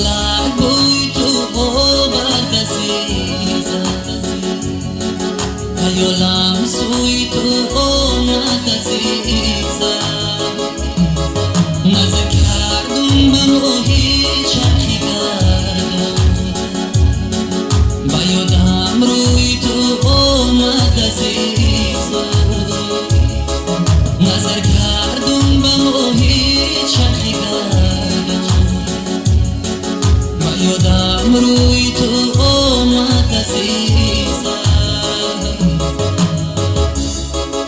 عالم بوی تو آمد عزیزم خیالم سوی تو آمد عزیزم نظر کردم به ماهی چرخی کردم با یادم روی تو آمد عزیزم نظر کردم به ماهی چرخی کردم با یادم روی تو آمد عزیزم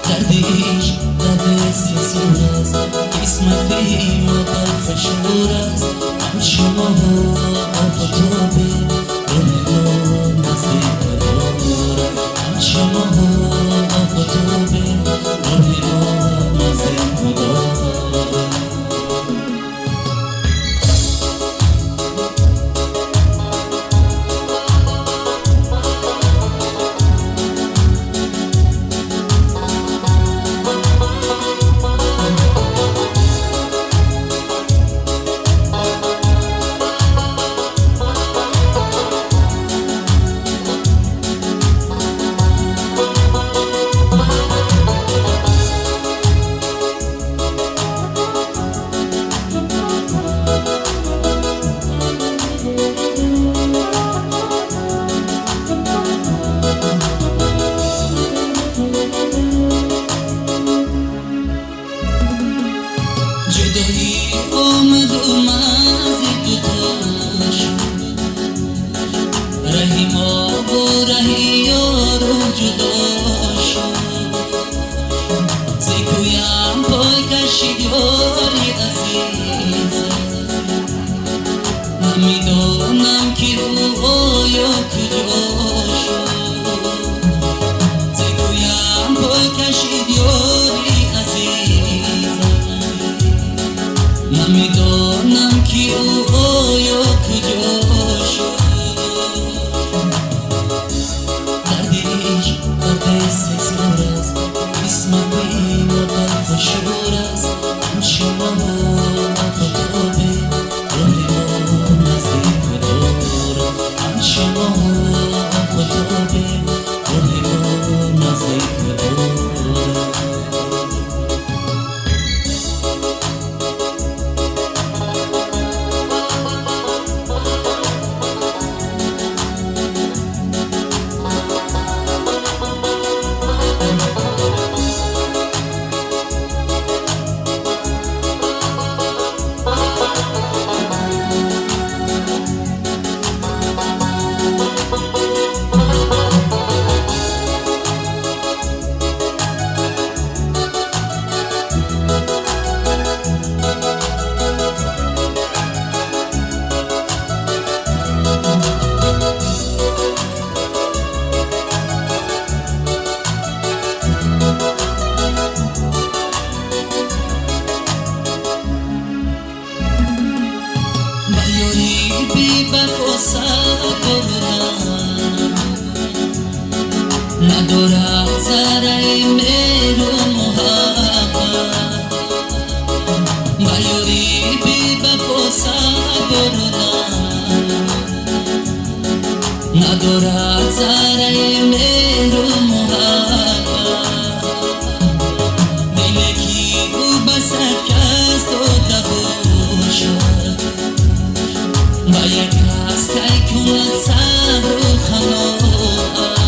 دردیش درد سیزون است قسمت ما در فشور است همچه ما آفتابه روی نزدیک دارد همچه ما آفتابه روی نزدیک دارد جدایی آمد و مزی دوتاش رهی ما و رهی یارو جدا شد زیگویم پای کشید یاری عزیزم نمیدانم که او آیا کجا شد زیگویم پای کشید یاری عزیزم نمیدانم که او آیا کجا شد دردیش درد سزار است قسمت ما در فشور است همچه ما آفتابه روی ما نزدیک دارد همچه ما آفتابه روی ما نزدیک دارد بی وفا سرگردن ندارد ذره مهر و محبت بیاری بی وفا سرگردن ندارد ذره مهر و محبت دل کی او بسد کس داده باشد و یک کس کی کند صبر و قناعت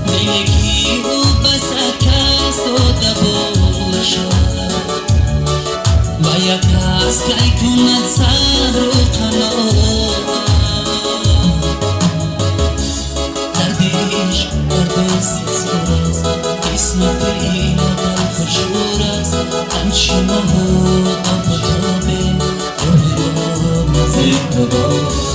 دل کی او بسد کس داده باشد و یک کس کی کند صبر و قناعت دردیش درد سزار است قسمت ما در فشور است همچه ما آفتابه روی ما نزدیک دارد